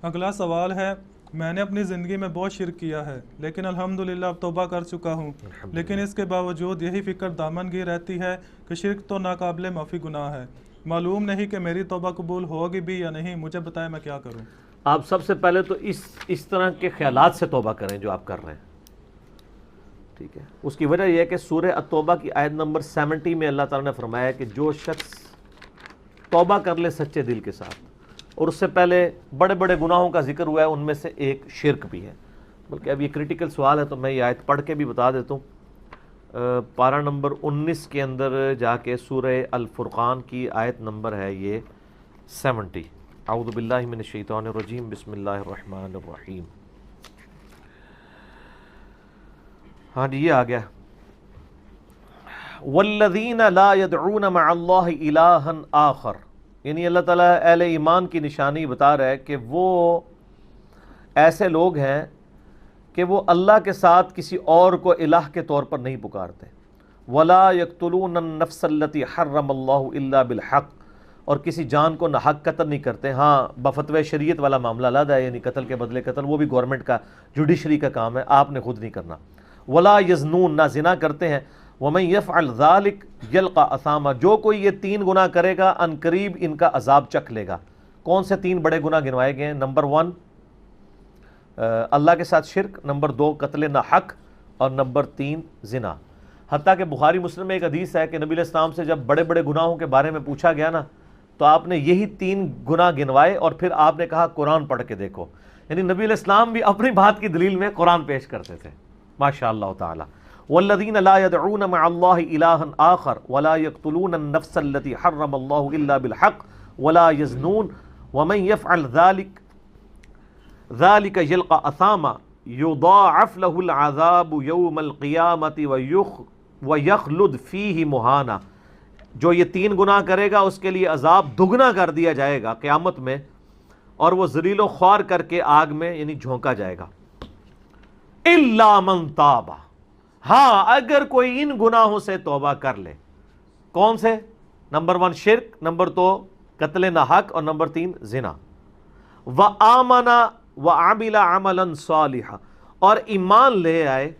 اگلا سوال ہے، میں نے اپنی زندگی میں بہت شرک کیا ہے لیکن الحمدللہ اب توبہ کر چکا ہوں، لیکن اس کے باوجود یہی فکر دامن گیر رہتی ہے کہ شرک تو ناقابل معافی گناہ ہے، معلوم نہیں کہ میری توبہ قبول ہوگی بھی یا نہیں، مجھے بتائیں میں کیا کروں۔ آپ سب سے پہلے تو اس طرح کے خیالات سے توبہ کریں جو آپ کر رہے ہیں، ٹھیک ہے۔ اس کی وجہ یہ ہے کہ سورہ التوبہ کی آیت نمبر 70 میں اللہ تعالیٰ نے فرمایا ہے کہ جو شخص توبہ کر لے سچے دل کے ساتھ، اور اس سے پہلے بڑے بڑے گناہوں کا ذکر ہوا ہے، ان میں سے ایک شرک بھی ہے، بلکہ اب یہ کریٹیکل سوال ہے تو میں یہ آیت پڑھ کے بھی بتا دیتا ہوں۔ پارہ نمبر 19 کے اندر جا کے سورہ الفرقان کی آیت نمبر ہے یہ 70۔ اعوذ باللہ من الشیطان الرجیم، بسم اللہ الرحمن الرحیم۔ ہاں جی یہ آ گیا، والذین لا يدعون مع اللہ الہا آخر، یعنی اللہ تعالیٰ اہل ایمان کی نشانی بتا رہا ہے کہ وہ ایسے لوگ ہیں کہ وہ اللہ کے ساتھ کسی اور کو الہ کے طور پر نہیں پکارتے۔ ولا یقتلون النفس التي حرم اللہ الا بالحق، اور کسی جان کو ناحق قتل نہیں کرتے۔ ہاں بفتوی شریعت والا معاملہ علیحدہ ہے، یعنی قتل کے بدلے قتل، وہ بھی گورنمنٹ کا جوڈیشری کا کام ہے، آپ نے خود نہیں کرنا۔ ولا یزنون، نہ زنا کرتے ہیں۔ ومن یفعل ذلک یلقى اثاما، جو کوئی یہ 3 گناہ کرے گا ان قریب ان کا عذاب چکھ لے گا۔ کون سے 3 بڑے گناہ گنوائے گئے ہیں؟ نمبر 1 اللہ کے ساتھ شرک، نمبر 2 قتل ناحق، اور نمبر 3 زنا۔ حتیٰ کہ بخاری مسلم میں ایک حدیث ہے کہ نبی علیہ السلام سے جب بڑے بڑے گناہوں کے بارے میں پوچھا گیا نا، تو آپ نے یہی 3 گناہ گنوائے، اور پھر آپ نے کہا قرآن پڑھ کے دیکھو، یعنی نبی علیہ السلام بھی اپنی بات کی دلیل میں قرآن پیش کرتے تھے، ماشاء اللہ تعالی۔ والذین لا يدعون مع اللہ الہا آخر ولا يقتلون النفس التي حرم اللہ الا بالحق ولا يزنون ومن يفعل ذلك يلقى اثاما يضاعف له العذاب يوم القیامة ويخلد فيه مہانا، جو یہ 3 گناہ کرے گا اس کے لیے عذاب دگنا کر دیا جائے گا قیامت میں، اور وہ ذلیل و خوار کر کے آگ میں یعنی جھونکا جائے گا۔ الا من تاب، ہاں اگر کوئی ان گناہوں سے توبہ کر لے۔ کون سے؟ نمبر 1 شرک، نمبر 2 قتل ناحق، اور نمبر 3 زنا۔ وآمن وعمل عملا صالحا، اور ایمان لے آئے،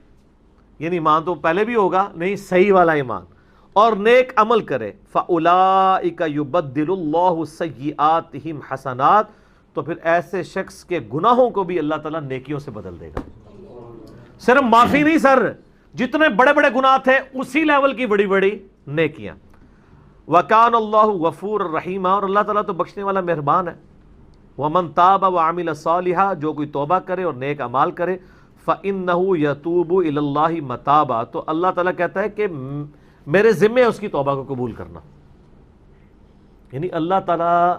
یعنی ایمان تو پہلے بھی ہوگا، نہیں صحیح والا ایمان، اور نیک عمل کرے۔ فاولئک یبدل اللہ سیئاتہم حسنات، تو پھر ایسے شخص کے گناہوں کو بھی اللہ تعالیٰ نیکیوں سے بدل دے گا۔ صرف معافی نہیں سر، جتنے بڑے بڑے گناہ تھے اسی لیول کی بڑی بڑی نیکیاں۔ وکان اللہ غفور الرحیم، اور اللہ تعالیٰ تو بخشنے والا مہربان ہے۔ ومن تاب وعمل صالحا، جو کوئی توبہ کرے اور نیک اعمال کرے، فإنہ یتوب الی اللہ متابا، تو اللہ تعالیٰ کہتا ہے کہ میرے ذمے ہے اس کی توبہ کو قبول کرنا۔ یعنی اللہ تعالیٰ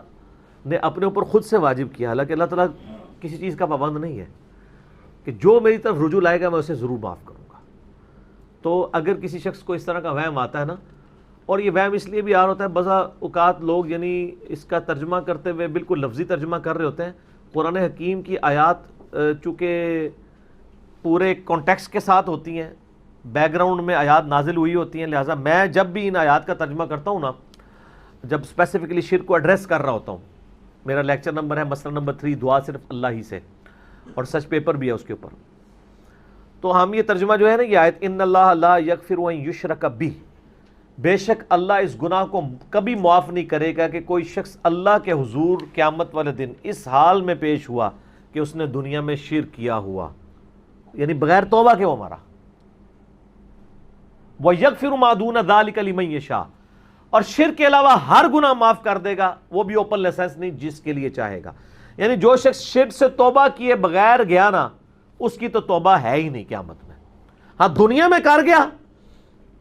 نے اپنے اوپر خود سے واجب کیا، حالانکہ اللہ تعالیٰ کسی چیز کا پابند نہیں ہے، کہ جو میری طرف رجوع لائے گا میں اسے ضرور معاف کروں گا۔ تو اگر کسی شخص کو اس طرح کا وہم آتا ہے نا، اور یہ وہم اس لیے بھی آ رہا ہوتا ہے، بعض اوقات لوگ یعنی اس کا ترجمہ کرتے ہوئے بالکل لفظی ترجمہ کر رہے ہوتے ہیں۔ قرآن حکیم کی آیات چونکہ پورے کانٹیکس کے ساتھ ہوتی ہیں، بیک گراؤنڈ میں آیات نازل ہوئی ہوتی ہیں، لہٰذا میں جب بھی ان آیات کا ترجمہ کرتا ہوں نا، جب اسپیسیفکلی شرک کو ایڈریس کر رہا ہوتا ہوں، میرا لیکچر نمبر ہے مسئلہ نمبر 3، دعا صرف اللہ ہی سے، اور سچ پیپر بھی ہے اس کے اوپر، تو ہم یہ ترجمہ جو ہے نا، یہ آیت ان اللہ لا یغفر ان یشرک بہ، بے شک اللہ اس گناہ کو کبھی معاف نہیں کرے گا کہ کوئی شخص اللہ کے حضور قیامت والے دن اس حال میں پیش ہوا کہ اس نے دنیا میں شرک کیا ہوا، یعنی بغیر توبہ کے وہ مارا۔ وَيَغْفِرُ مَا دُونَ ذَلِكَ لِمَن يَشَاءُ، اور شرک کے علاوہ ہر گناہ معاف کر دے گا، وہ بھی اوپن لائسنس نہیں، جس کے لیے چاہے گا۔ یعنی جو شخص شرک سے توبہ کیے بغیر گیا نا، اس کی تو توبہ ہے ہی نہیں قیامت میں۔ ہاں دنیا میں کر گیا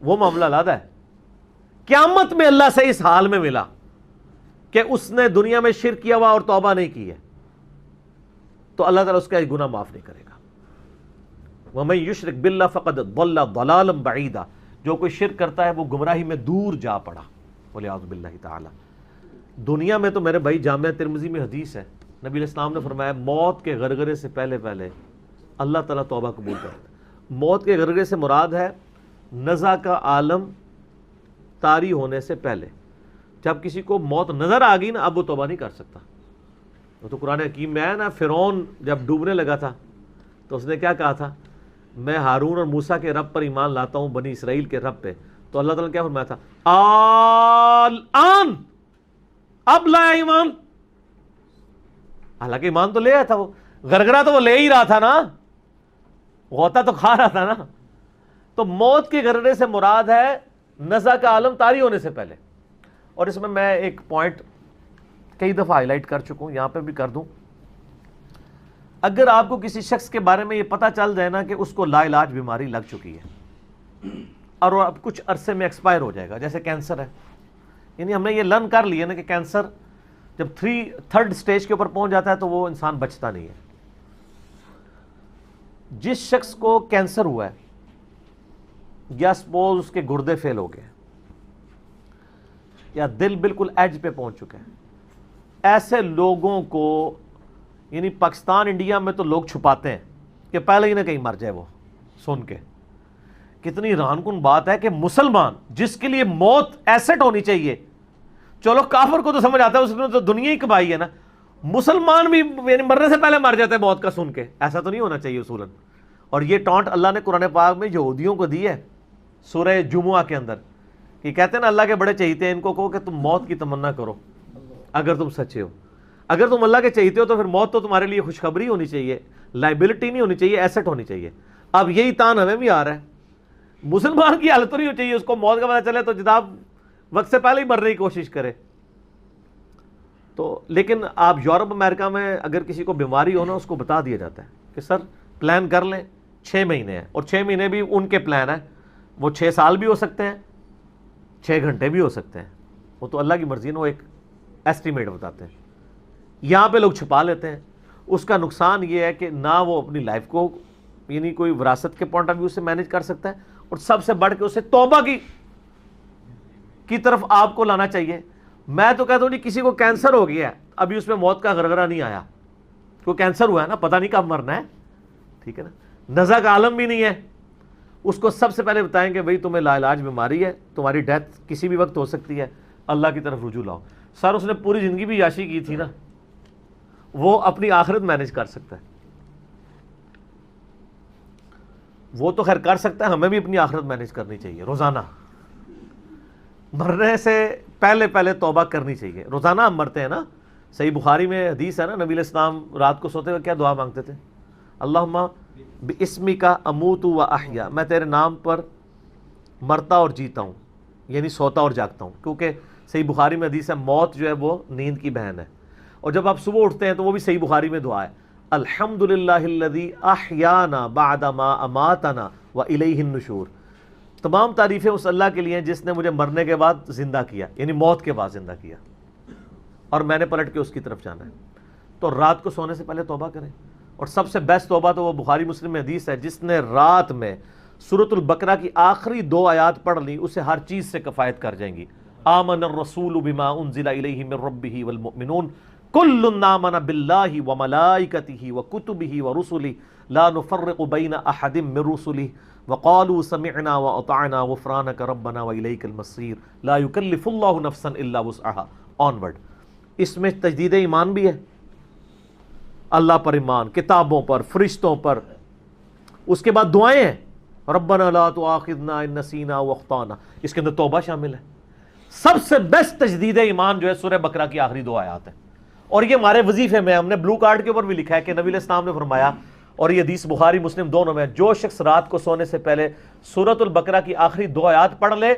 وہ معاملہ علیحدہ ہے، قیامت میں اللہ سے اس حال میں ملا کہ اس نے دنیا میں شرک کیا ہوا اور توبہ نہیں کی ہے، تو اللہ تعالیٰ اس کا گناہ معاف نہیں کرے گا۔ وَمَن يُشْرِكْ بِاللَّهِ فَقَدْ ضَلَّ ضَلَالًا بَعِيدًا، جو کوئی شرک کرتا ہے وہ گمراہی میں دور جا پڑا، وَلِعَاذُ بِاللَّهِ تعالی۔ دنیا میں تو میرے بھائی جامعہ ترمذی میں حدیث ہے، نبی علیہ السلام نے فرمایا موت کے غرغرے سے پہلے اللہ تعالیٰ توبہ قبول کرتا ہے۔ موت کے غرغرے سے مراد ہے نزع کا عالم طاری ہونے سے پہلے، جب کسی کو موت نظر آ گئی نا، اب وہ توبہ نہیں کر سکتا، وہ تو قرآن حکیم میں ہے نا، فرعون جب ڈوبنے لگا تھا تو اس نے کیا کہا تھا، میں ہارون اور موسیٰ کے رب پر ایمان لاتا ہوں، بنی اسرائیل کے رب پہ. تو اللہ تعالیٰ نے کیا فرمایا تھا، الآن، اب لایا ایمان. حالانکہ ایمان تو لے آیا تھا، وہ گرگرا تو وہ لے ہی رہا تھا نا، غوطہ تو کھا رہا تھا نا. تو موت کے گرگرے سے مراد ہے نزع کا عالم طاری ہونے سے پہلے. اور اس میں ایک پوائنٹ کئی دفعہ ہائی لائٹ کر چکا ہوں، یہاں پہ بھی کر دوں. اگر آپ کو کسی شخص کے بارے میں یہ پتہ چل جائے نا کہ اس کو لا علاج بیماری لگ چکی ہے اور وہ اب کچھ عرصے میں ایکسپائر ہو جائے گا، جیسے کینسر ہے، یعنی ہم نے یہ لرن کر لیا نا کہ کینسر جب 3rd سٹیج کے اوپر پہنچ جاتا ہے تو وہ انسان بچتا نہیں ہے. جس شخص کو کینسر ہوا ہے یا سپوز اس کے گردے فیل ہو گئے یا دل بالکل ایج پہ پہنچ چکا ہے، ایسے لوگوں کو یعنی پاکستان انڈیا میں تو لوگ چھپاتے ہیں کہ پہلے ہی نہ کہیں مر جائے. وہ سن کے کتنی حیران کن بات ہے کہ مسلمان جس کے لیے موت ایسٹ ہونی چاہیے، چلو کافر کو تو سمجھ آتا ہے، اس نے تو دنیا ہی کمائی ہے نا، مسلمان بھی یعنی مرنے سے پہلے مر جاتا ہے موت کا سن کے. ایسا تو نہیں ہونا چاہیے اصولاً. اور یہ ٹانٹ اللہ نے قرآن پاک میں یہودیوں کو دی ہے سورہ جمعہ کے اندر، کہ کہتے ہیں نا اللہ کے بڑے چہیتے ہیں، ان کو کہو کہ تم موت کی تمنا کرو اگر تم سچے ہو. اگر تم اللہ کے چہیتے ہو تو پھر موت تو تمہارے لیے خوشخبری ہونی چاہیے، لائبلٹی نہیں ہونی چاہیے، ایسٹ ہونی چاہیے. اب یہی تان ہمیں بھی آ رہا ہے. مسلمان کی حالت تو نہیں ہونی چاہیے اس کو موت کا پتہ چلے تو جناب وقت سے پہلے ہی مرنے کی کوشش کرے. تو لیکن آپ یورپ امریکہ میں اگر کسی کو بیماری ہو نا، اس کو بتا دیا جاتا ہے کہ سر پلان کر لیں 6 مہینے ہیں، اور 6 مہینے بھی ان کے پلان ہیں، وہ 6 سال بھی ہو سکتے ہیں، 6 گھنٹے بھی ہو سکتے ہیں، وہ تو اللہ کی مرضی ہے. وہ ایک ایسٹیمیٹ بتاتے ہیں. یہاں پہ لوگ چھپا لیتے ہیں. اس کا نقصان یہ ہے کہ نہ وہ اپنی لائف کو یعنی کوئی وراثت کے پوائنٹ آف ویو سے مینیج کر سکتا ہے، اور سب سے بڑھ کے اسے توبہ کی طرف آپ کو لانا چاہیے. میں تو کہتا ہوں نہیں، کسی کو کینسر ہو گیا ہے ابھی اس میں موت کا غرغرہ نہیں آیا، کوئی کینسر ہوا ہے نا، پتہ نہیں کب مرنا ہے، ٹھیک ہے نا، نزع کا عالم بھی نہیں ہے، اس کو سب سے پہلے بتائیں کہ بھئی تمہیں لا علاج بیماری ہے، تمہاری ڈیتھ کسی بھی وقت ہو سکتی ہے، اللہ کی طرف رجوع لاؤ. سر اس نے پوری زندگی بھی عیاشی کی تھی نا، وہ اپنی آخرت مینیج کر سکتا ہے. وہ تو خیر کر سکتا ہے، ہمیں بھی اپنی آخرت مینیج کرنی چاہیے روزانہ. مرنے سے پہلے توبہ کرنی چاہیے. روزانہ ہم مرتے ہیں نا. صحیح بخاری میں حدیث ہے نا، نبی علیہ السلام رات کو سوتے ہوئے کیا دعا مانگتے تھے، اللہم باسمک اموت و احیا، میں تیرے نام پر مرتا اور جیتا ہوں، یعنی سوتا اور جاگتا ہوں. کیونکہ صحیح بخاری میں حدیث ہے موت جو ہے وہ نیند کی بہن ہے. اور جب آپ صبح اٹھتے ہیں تو وہ بھی صحیح بخاری میں دعا ہے، الحمدللہ الذی احیانا بعد ما اماتنا والیہ النشور. تمام تعریفیں اس اللہ کے لیے ہیں جس نے مجھے مرنے کے بعد زندہ کیا، یعنی موت کے بعد زندہ کیا، اور میں نے پلٹ کے اس کی طرف جانا ہے. تو رات کو سونے سے پہلے توبہ کریں. اور سب سے بیسٹ توبہ تو وہ بخاری مسلم میں حدیث ہے، جس نے رات میں سورۃ البقرہ کی آخری 2 آیات پڑھ لی اسے ہر چیز سے کفایت کر جائیں گی. آمن الرسول بما انزل الیہ من ربہ والمؤمنون کل آمن باللہ وملائکتہ وکتبہ ورسلہ لا نفرق بین احد من رسلہ وقالوا سمعنا واطعنا غفرانک ربنا والیک المصیر لا یکلف اللہ نفسا الا وسعہا. آنورڈ. اس میں تجدید ایمان بھی ہے، اللہ پر ایمان، کتابوں پر، فرشتوں پر. اس کے بعد دعائیں ہیں، ربنا لا تؤاخذنا ان نسینا واخطانا. اس کے اندر توبہ شامل ہے. سب سے بیسٹ تجدید ایمان جو ہے سورہ بقرہ کی آخری 2 آیات ہیں. اور یہ ہمارے وظیفے میں ہم نے بلو کارڈ کے اوپر بھی لکھا ہے کہ نبی علیہ السلام نے فرمایا، اور یہ حدیث بخاری مسلم دونوں میں، جو شخص رات کو سونے سے پہلے سورۃ البقرہ کی آخری 2 آیات پڑھ لے،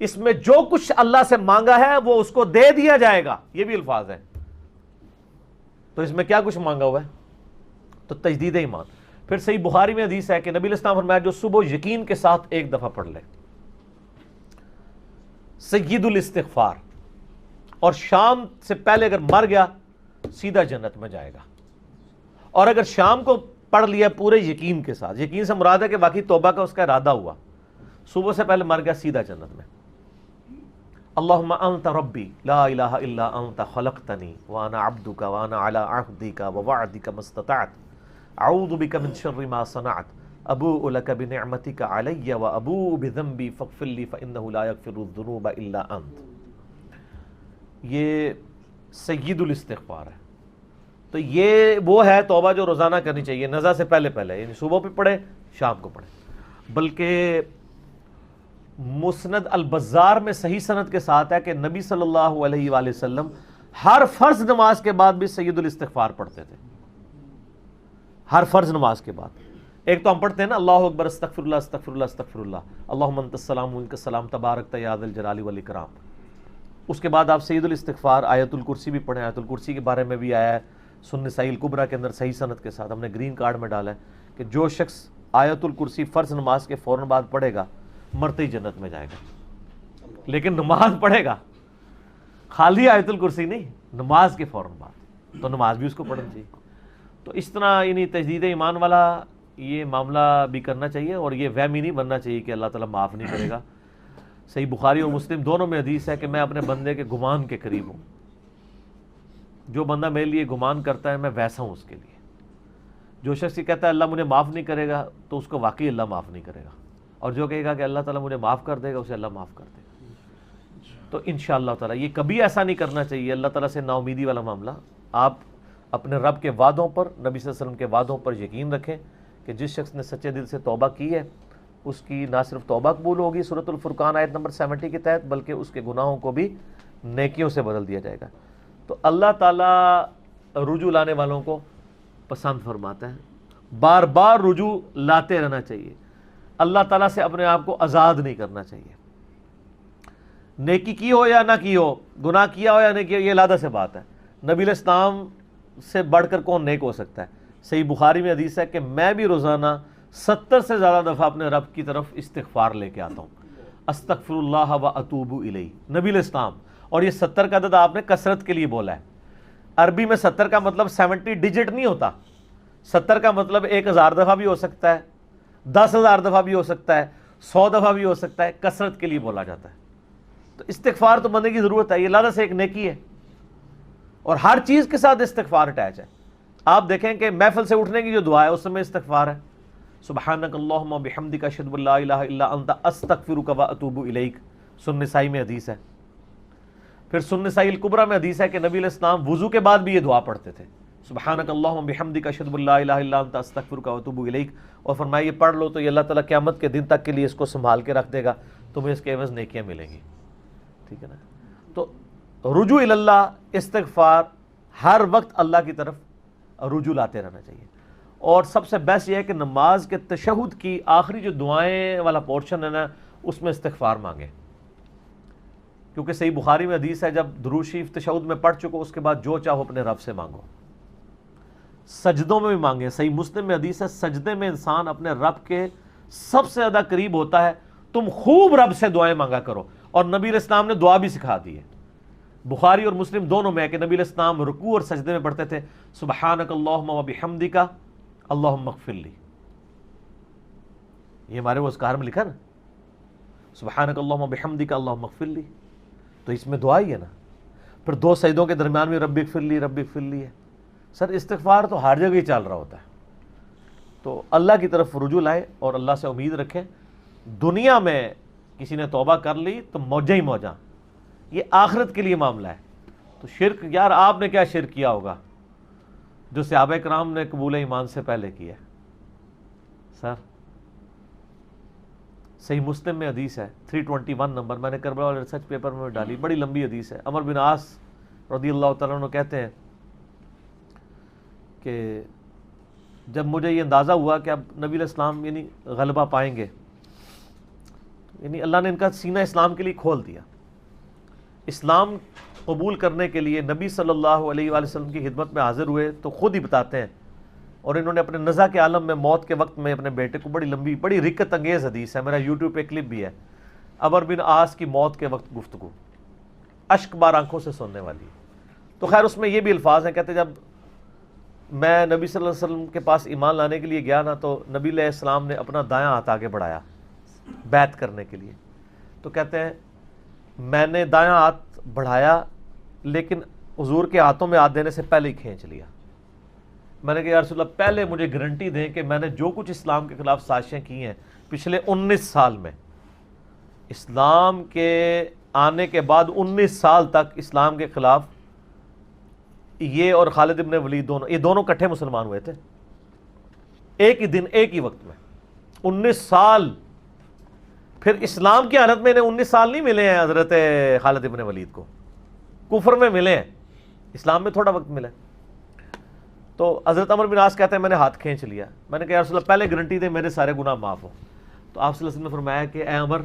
اس میں جو کچھ اللہ سے مانگا ہے وہ اس کو دے دیا جائے گا. یہ بھی الفاظ ہیں. تو اس میں کیا کچھ مانگا ہوا ہے؟ تو تجدید ایمان. پھر صحیح بخاری میں حدیث ہے کہ نبی علیہ السلام فرمایا جو صبح یقین کے ساتھ ایک دفعہ پڑھ لے سید الاستغفار، اور شام سے پہلے اگر مر گیا سیدھا جنت میں جائے گا. اور اگر شام کو پڑھ لیا پورے یقین کے ساتھ، یقین سے مراد ہے کہ باقی توبہ کا اس کا ارادہ ہوا، صبح سے پہلے مر گیا سیدھا جنت میں. اللہم انت ربی لا الہ الا انت خلقتنی وانا عبدک وانا علی عہدک ووعدک ما استطعت اعوذ بک من شر ما صنعت ابوء لک بنعمتک علی وابوء بذنبی فاغفر لی فانہ لا یغفر الذنوب الا انت. یہ سید الاستغفار ہے. تو یہ وہ ہے توبہ جو روزانہ کرنی چاہیے، نزا سے پہلے پہلے، یعنی صبح بھی پڑھے شام کو پڑھے۔ بلکہ مسند البزار میں صحیح سند کے ساتھ ہے کہ نبی صلی اللہ علیہ وآلہ وسلم ہر فرض نماز کے بعد بھی سید الاستغفار پڑھتے تھے، ہر فرض نماز کے بعد۔ ایک تو ہم پڑھتے ہیں نا اللہ اکبر استغفر اللہ استغفر اللہ استغفر اللہ اللہم انت السلام ومنک السلام تبارکت یا ذا الجلال والاکرام، اس کے بعد آپ سید الاستغفار آیت الکرسی بھی پڑھیں۔ آیت الکرسی کے بارے میں بھی آیا ہے سنن نسائی الکبریٰ کے اندر صحیح سند کے ساتھ، ہم نے گرین کارڈ میں ڈالا ہے کہ جو شخص آیت الکرسی فرض نماز کے فوراً بعد پڑھے گا مرتے ہی جنت میں جائے گا۔ لیکن نماز پڑھے گا، خالی آیت الکرسی نہیں، نماز کے فوراً بعد، تو نماز بھی اس کو پڑھنی چاہیے۔ تو اس طرح یعنی تجدید ایمان والا یہ معاملہ بھی کرنا چاہیے، اور یہ وہم ہی نہیں بننا چاہیے کہ اللہ تعالیٰ معاف نہیں کرے گا۔ صحیح بخاری اور مسلم دونوں میں حدیث ہے کہ میں اپنے بندے کے گمان کے قریب ہوں، جو بندہ میرے لیے گمان کرتا ہے میں ویسا ہوں اس کے لیے۔ جو شخص یہ کہتا ہے اللہ مجھے معاف نہیں کرے گا تو اس کو واقعی اللہ معاف نہیں کرے گا، اور جو کہے گا کہ اللہ تعالیٰ مجھے معاف کر دے گا اسے اللہ معاف کر دے گا۔ تو انشاءاللہ تعالیٰ یہ کبھی ایسا نہیں کرنا چاہیے اللہ تعالیٰ سے نا امیدی والا معاملہ۔ آپ اپنے رب کے وعدوں پر، نبی صلی اللہ علیہ وسلم کے وعدوں پر یقین رکھیں کہ جس شخص نے سچے دل سے توبہ کی ہے اس کی نہ صرف توبہ قبول ہوگی سورۃ الفرقان آیت نمبر 70 کے تحت، بلکہ اس کے گناہوں کو بھی نیکیوں سے بدل دیا جائے گا۔ تو اللہ تعالیٰ رجوع لانے والوں کو پسند فرماتا ہے، بار بار رجوع لاتے رہنا چاہیے، اللہ تعالیٰ سے اپنے آپ کو آزاد نہیں کرنا چاہیے۔ نیکی کی ہو یا نہ کی ہو، گناہ کیا ہو یا نہیں کیا، یہ علیحدہ سے بات ہے۔ نبی علیہ السلام سے بڑھ کر کون نیک ہو سکتا ہے؟ صحیح بخاری میں حدیث ہے کہ میں بھی روزانہ 70 سے زیادہ دفعہ اپنے رب کی طرف استغفار لے کے آتا ہوں، استغفر اللہ و اتوب الیہ، نبی علیہ السلام۔ اور یہ 70 کا عدد آپ نے کثرت کے لیے بولا ہے۔ عربی میں 70 کا مطلب 70 ڈیجٹ نہیں ہوتا، 70 کا مطلب 1000 دفعہ بھی ہو سکتا ہے، 10,000 دفعہ بھی ہو سکتا ہے، 100 دفعہ بھی ہو سکتا ہے، کثرت کے لیے بولا جاتا ہے۔ تو استغفار تو بندے کی ضرورت ہے، یہ اللہ سے ایک نیکی ہے، اور ہر چیز کے ساتھ استغفار اٹیچ ہے۔ آپ دیکھیں کہ محفل سے اٹھنے کی جو دعا ہے اس میں استغفار ہے، سبحانک اللہم بحمدک اشہد ان لا الہ الا انت استغفرک و اتوب الیک، سنن نسائی میں حدیث ہے۔ پھر سنن نسائی الکبریٰ میں حدیث ہے کہ نبی علیہ السلام وضو کے بعد بھی یہ دعا پڑھتے تھے، سبحانک اللہم بحمدک اشہد ان لا الہ الا انت استغفرک و اتوب الیک، اور فرمایا یہ پڑھ لو تو یہ اللہ تعالیٰ قیامت کے دن تک کے لیے اس کو سنبھال کے رکھ دے گا، تمہیں اس کے عوض نیکیاں ملیں گی۔ ٹھیک ہے نا؟ تو رجوع اللہ، استغفار، ہر وقت اللہ کی طرف رجوع لاتے رہنا چاہیے۔ اور سب سے بیسٹ یہ ہے کہ نماز کے تشہد کی آخری جو دعائیں والا پورشن ہے نا اس میں استغفار مانگیں، کیونکہ صحیح بخاری میں حدیث ہے جب درود شریف تشہد میں پڑھ چکو اس کے بعد جو چاہو اپنے رب سے مانگو، سجدوں میں بھی مانگیں۔ صحیح مسلم میں حدیث ہے سجدے میں انسان اپنے رب کے سب سے زیادہ قریب ہوتا ہے، تم خوب رب سے دعائیں مانگا کرو، اور نبی علیہ السلام نے دعا بھی سکھا دی ہے۔ بخاری اور مسلم دونوں میں ہے کہ نبی علیہ السلام رکوع اور سجدے میں پڑھتے تھے سبحانک اللہم و بحمدک اللہم اغفر لی، یہ ہمارے وہ اذکار میں لکھا نا، سبحانک اللہم و بحمدک اللہم اغفر لی، تو اس میں دعا ہی ہے نا۔ پھر 2 سجدوں کے درمیان میں رب اغفر لی رب اغفر لی ہے۔ سر استغفار تو ہر جگہ ہی چل رہا ہوتا ہے، تو اللہ کی طرف رجوع لائے اور اللہ سے امید رکھیں۔ دنیا میں کسی نے توبہ کر لی تو موجیں ہی موجاں، یہ آخرت کے لیے معاملہ ہے۔ تو شرک، یار آپ نے کیا شرک کیا ہوگا جو صحابہ کرام نے قبول ایمان سے پہلے کیا ہے؟ سر صحیح مسلم میں حدیث ہے 321 نمبر، میں نے کربلا والے ریسرچ پیپر میں ڈالی، بڑی لمبی حدیث ہے۔ عمر بن عاص رضی اللہ تعالیٰ عنہ کہتے ہیں کہ جب مجھے یہ اندازہ ہوا کہ اب نبی علیہ السلام یعنی غلبہ پائیں گے، یعنی اللہ نے ان کا سینہ اسلام کے لیے کھول دیا، اسلام قبول کرنے کے لیے نبی صلی اللہ علیہ وآلہ وسلم کی خدمت میں حاضر ہوئے، تو خود ہی بتاتے ہیں، اور انہوں نے اپنے نزا کے عالم میں موت کے وقت میں اپنے بیٹے کو، بڑی لمبی بڑی رکت انگیز حدیث ہے، میرا یوٹیوب پہ کلپ بھی ہے، عمر بن عاص کی موت کے وقت گفتگو، اشک بار آنکھوں سے سننے والی ہے۔ تو خیر اس میں یہ بھی الفاظ ہیں، کہتے جب میں نبی صلی اللہ علیہ وسلم کے پاس ایمان لانے کے لیے گیا نا، تو نبی علیہ السلام نے اپنا دایاں ہاتھ آگے بڑھایا بیعت کرنے کے لیے، تو کہتے ہیں میں نے دایاں ہاتھ بڑھایا لیکن حضور کے ہاتھوں میں ہاتھ دینے سے پہلے ہی کھینچ لیا۔ میں نے کہا یا رسول اللہ پہلے مجھے گارنٹی دیں کہ میں نے جو کچھ اسلام کے خلاف سازشیں کی ہیں پچھلے 19 سال میں، اسلام کے آنے کے بعد 19 سال تک اسلام کے خلاف یہ اور خالد ابن ولید دونوں، یہ دونوں کٹھے مسلمان ہوئے تھے ایک ہی دن ایک ہی وقت میں، 19 سال. پھر اسلام کی حالت میں انہیں 19 سال نہیں ملے ہیں حضرت خالد ابن ولید کو، کفر میں ملے ہیں، اسلام میں تھوڑا وقت ملا. تو حضرت عمر بن عاص کہتے ہیں میں نے ہاتھ کھینچ لیا، میں نے کہا یا رسول اللہ پہلے گارنٹی دے میرے سارے گناہ معاف ہوں. تو آپ صلی اللہ علیہ وسلم نے فرمایا کہ اے عمر،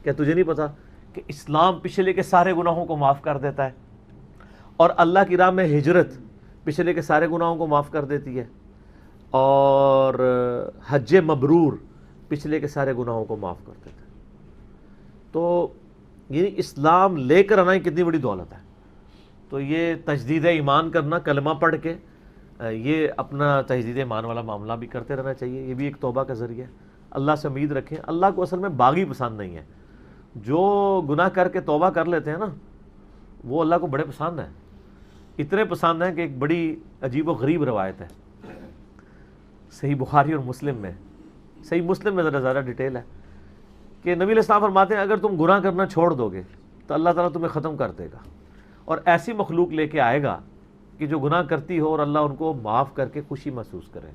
کیا تجھے نہیں پتا کہ اسلام پچھلے کے سارے گناہوں کو معاف کر دیتا ہے، اور اللہ کی راہ میں ہجرت پچھلے کے سارے گناہوں کو معاف کر دیتی ہے، اور حج مبرور پچھلے کے سارے گناہوں کو معاف کر دیتا ہے. تو یہ اسلام لے کر آنا کتنی بڑی دولت ہے. تو یہ تجدید ایمان کرنا، کلمہ پڑھ کے یہ اپنا تجدید ایمان والا معاملہ بھی کرتے رہنا چاہیے. یہ بھی ایک توبہ کا ذریعہ ہے. اللہ سے امید رکھیں. اللہ کو اصل میں باغی پسند نہیں ہے. جو گناہ کر کے توبہ کر لیتے ہیں نا، وہ اللہ کو بڑے پسند ہیں. اتنے پسند ہیں کہ ایک بڑی عجیب و غریب روایت ہے صحیح بخاری اور مسلم میں، صحیح مسلم میں ذرا زیادہ ڈیٹیل ہے، کہ نبی علیہ السلام فرماتے ہیں اگر تم گناہ کرنا چھوڑ دو گے تو اللہ تعالیٰ تمہیں ختم کر دے گا، اور ایسی مخلوق لے کے آئے گا کہ جو گناہ کرتی ہو اور اللہ ان کو معاف کر کے خوشی محسوس کرے.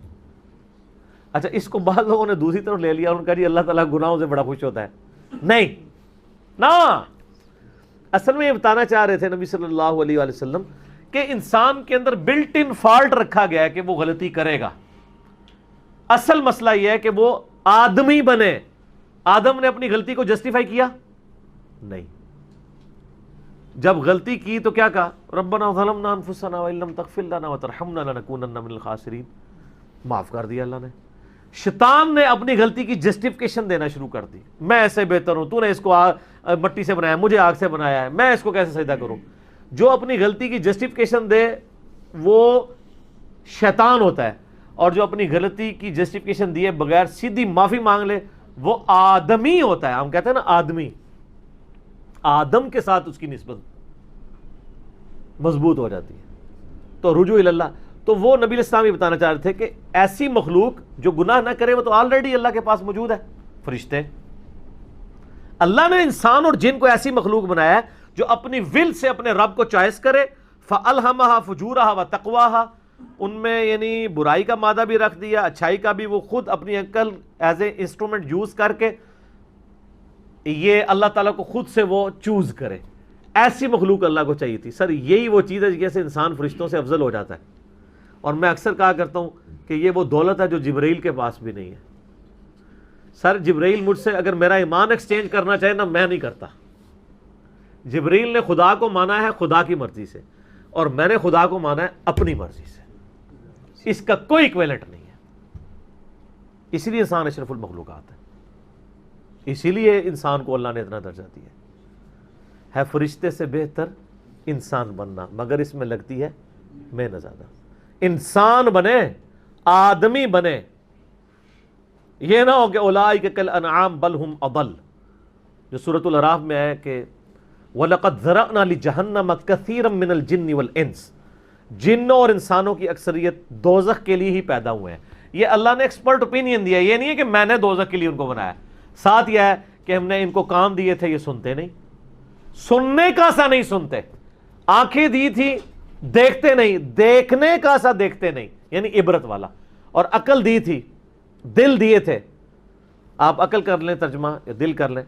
اچھا، اس کو بعض لوگوں نے دوسری طرف لے لیا، ان کا جی اللہ تعالیٰ گناہوں سے بڑا خوش ہوتا ہے. نہیں نا، اصل میں یہ بتانا چاہ رہے تھے نبی صلی اللہ علیہ وآلہ وسلم کہ انسان کے اندر بلٹ ان فالٹ رکھا گیا ہے کہ وہ غلطی کرے گا. اصل مسئلہ یہ ہے کہ وہ آدمی بنے. آدم نے اپنی غلطی کو جسٹیفائی کیا نہیں. جب غلطی کی تو کیا کہا؟ ربنا ظلمنا انفسنا وان لم تغفر لنا وترحمنا لنکونن من الخاسرین. معاف کر دیا اللہ نے. شیطان نے اپنی غلطی کی جسٹیفیکیشن دینا شروع کر دی. میں ایسے بہتر ہوں، تو نے اس کو مٹی سے بنایا، مجھے آگ سے بنایا ہے، میں اس کو کیسے سجدہ کروں. جو اپنی غلطی کی جسٹیفیکیشن دے وہ شیطان ہوتا ہے، اور جو اپنی غلطی کی جسٹیفیکیشن دیے بغیر سیدھی معافی مانگ لے وہ آدمی ہوتا ہے. ہم کہتے ہیں نا آدمی، آدم کے ساتھ اس کی نسبت مضبوط ہو جاتی ہے. تو رجوع الی اللہ. تو وہ نبی علیہ السلام یہ بتانا چاہ رہے تھے کہ ایسی مخلوق جو گناہ نہ کرے وہ تو آلریڈی اللہ کے پاس موجود ہے. فرشتے، اللہ نے انسان اور جن کو ایسی مخلوق بنایا ہے جو اپنی ول سے اپنے رب کو چوائس کرے. فَأَلْهَمَهَا فُجُورَهَا وَتَقْوَاهَا. ان میں یعنی برائی کا مادہ بھی رکھ دیا، اچھائی کا بھی. وہ خود اپنی عقل ایز اے انسٹرومنٹ یوز کر کے یہ اللہ تعالیٰ کو خود سے وہ چوز کرے. ایسی مخلوق اللہ کو چاہیے تھی. سر یہی وہ چیز ہے جیسے انسان فرشتوں سے افضل ہو جاتا ہے. اور میں اکثر کہا کرتا ہوں کہ یہ وہ دولت ہے جو جبرائیل کے پاس بھی نہیں ہے. سر جبرائیل مجھ سے اگر میرا ایمان ایکسچینج کرنا چاہے نا، میں نہیں کرتا. جبرائیل نے خدا کو مانا ہے خدا کی مرضی سے، اور میں نے خدا کو مانا ہے اپنی مرضی سے. اس کا کوئی ایکویلنٹ نہیں ہے. اسی لیے انسان اشرف المخلوقات ہے. اسی لیے انسان کو اللہ نے اتنا درجہ دیا ہے فرشتے سے بہتر انسان بننا، مگر اس میں لگتی ہے محنت زیادہ. انسان بنے، آدمی بنے. یہ نہ ہو کہ اولئک کالانعام بل ہم اضل، جو سورۃ الاعراف میں ہے کہ وَلَقَدْ ذَرَأْنَا لِجَهَنَّمَ كَثِيرًا مِنَ الْجِنِّ وَالْإِنسِ. جنوں اور انسانوں کی اکثریت دوزخ کے لیے ہی پیدا ہوئے ہیں. یہ اللہ نے ایکسپرٹ اوپینین دیا. یہ نہیں ہے کہ میں نے دوزخ کے لیے ان کو بنایا. ساتھ یہ ہے کہ ہم نے ان کو کان دیے تھے، یہ سنتے نہیں. سننے کا سا نہیں سنتے. آنکھیں دی تھی، دیکھتے نہیں. دیکھنے کا سا دیکھتے نہیں، یعنی عبرت والا. اور عقل دی تھی، دل دیے تھے. آپ عقل کر لیں ترجمہ یا دل کر لیں،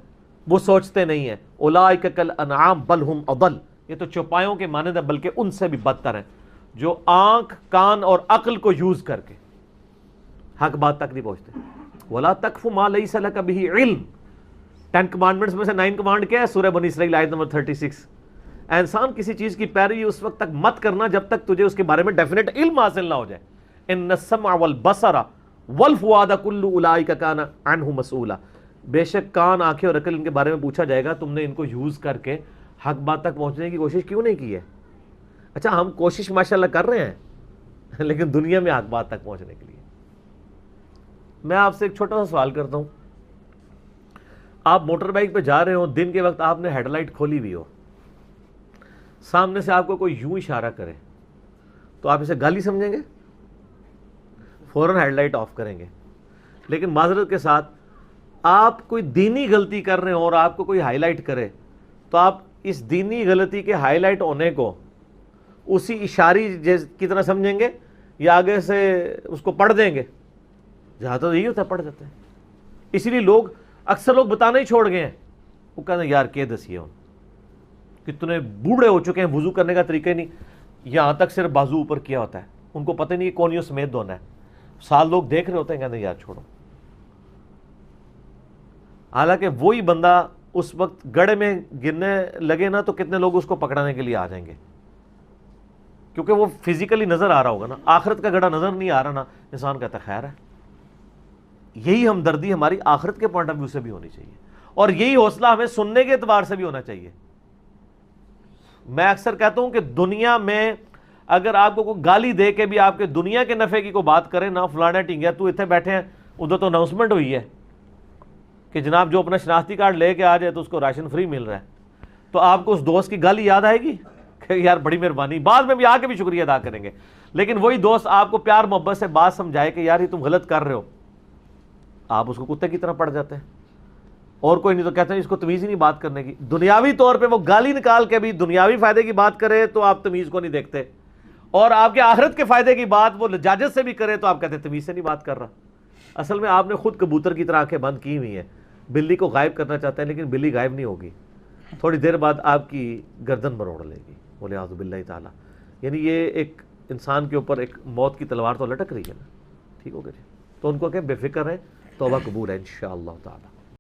وہ سوچتے نہیں ہیں. اولئک کالانعام بل ہم اضل. یہ تو چوپایوں کے مانند ہے، بلکہ ان سے بھی بدتر ہیں، جو آنکھ، کان اور عقل کو یوز کر کے حق بات تک نہیں پہنچتے. وَلَا تَقْفُ مَا لَيْسَ لَكَ بِهِ عِلْم. 10 کمانڈمنٹس میں سے 9 کمانڈ کیا ہے؟ سورہ بنی اسرائیل آیت نمبر 36. انسان کسی چیز کی پیروی اس وقت تک مت کرنا جب تک تجھے اس کے بارے میں ڈیفینیٹ علم حاصل نہ ہو جائے. اِنَّ السَّمْعَ وَالْبَصَرَ وَالْفُؤَادَ كُلُّ أُولَئِكَ كَانَ عَنْهُ مسؤولا. بے شک کان، آنکھیں اور عقل ان کے بارے میں پوچھا جائے گا. تم نے ان کو یوز کر کے حق بات تک پہنچنے کی کوشش کیوں نہیں کی ہے؟ اچھا ہم کوشش ماشاءاللہ کر رہے ہیں، لیکن دنیا میں حق بات تک پہنچنے کے لیے. میں آپ سے ایک چھوٹا سا سوال کرتا ہوں. آپ موٹر بائک پہ جا رہے ہو، دن کے وقت آپ نے ہیڈ لائٹ کھولی ہوئی ہو، سامنے سے آپ کو کوئی یوں اشارہ کرے تو آپ اسے گالی سمجھیں گے؟ فوراً ہیڈ لائٹ آف کریں گے. لیکن معذرت کے ساتھ آپ کوئی دینی غلطی کر رہے ہو اور آپ کو کوئی ہائی لائٹ کرے تو آپ اس دینی غلطی کے ہائی لائٹ ہونے کو اسی اشاری کی طرح سمجھیں گے یا آگے سے اس کو پڑھ دیں گے؟ زیادہ تو یہی ہوتا ہے، پڑھ دیتے ہیں. اسی لیے اکثر لوگ بتانا ہی چھوڑ گئے ہیں. وہ کہتے ہیں یار کہ دسیے ہوں کتنے بوڑھے ہو چکے ہیں، وضو کرنے کا طریقہ ہی نہیں، یہاں تک صرف بازو اوپر کیا ہوتا ہے، ان کو پتہ نہیں ہے کونیوں سمیت دھونا ہے. سال لوگ دیکھ رہے ہوتے ہیں، کہتے ہیں یار چھوڑو. حالانکہ وہی بندہ اس وقت گڑھے میں گرنے لگے نا تو کتنے لوگ اس کو پکڑانے کے لیے آ جائیں گے، کیونکہ وہ فزیکلی نظر آ رہا ہوگا نا. آخرت کا گڑھا نظر نہیں آ رہا نا، انسان کہتا ہے خیر ہے. یہی ہمدردی ہماری آخرت کے پوائنٹ آف ویو سے بھی ہونی چاہیے، اور یہی حوصلہ ہمیں سننے کے اعتبار سے بھی ہونا چاہیے. میں اکثر کہتا ہوں کہ دنیا میں اگر آپ کو کوئی گالی دے کے بھی آپ کے دنیا کے نفع کی کوئی بات کرے نا، فلانا ٹنگیا تو اتنے بیٹھے ہیں، ادھر تو اناؤنسمنٹ ہوئی ہے کہ جناب جو اپنا شناختی کارڈ لے کے آ جائے تو اس کو راشن فری مل رہا ہے، تو آپ کو اس دوست کی گالی یاد آئے گی کہ یار بڑی مہربانی، بعد میں بھی آ کے بھی شکریہ ادا کریں گے. لیکن وہی دوست آپ کو پیار محبت سے بات سمجھائے کہ یار یہ تم غلط کر رہے ہو، آپ اس کو کتے کی طرح پڑ جاتے ہیں. اور کوئی نہیں تو کہتے ہیں اس کو تمیز ہی نہیں بات کرنے کی. دنیاوی طور پہ وہ گالی نکال کے بھی دنیاوی فائدے کی بات کرے تو آپ تمیز کو نہیں دیکھتے، اور آپ کے آخرت کے فائدے کی بات وہ لجاجت سے بھی کرے تو آپ کہتے ہیں تمیز سے نہیں بات کر رہا. اصل میں آپ نے خود کبوتر کی طرح آنکھیں بند کی ہوئی ہیں، بلی کو غائب کرنا چاہتے ہیں لیکن بلی غائب نہیں ہوگی، تھوڑی دیر بعد آپ کی گردن مروڑ لے گی والعیاذ باللہ تعالیٰ. یعنی یہ ایک انسان کے اوپر ایک موت کی تلوار تو لٹک رہی ہے نا. ٹھیک ہو گیا جی. تو ان کو کہ بے فکر ہے، توبہ قبول ہے انشاءاللہ تعالیٰ.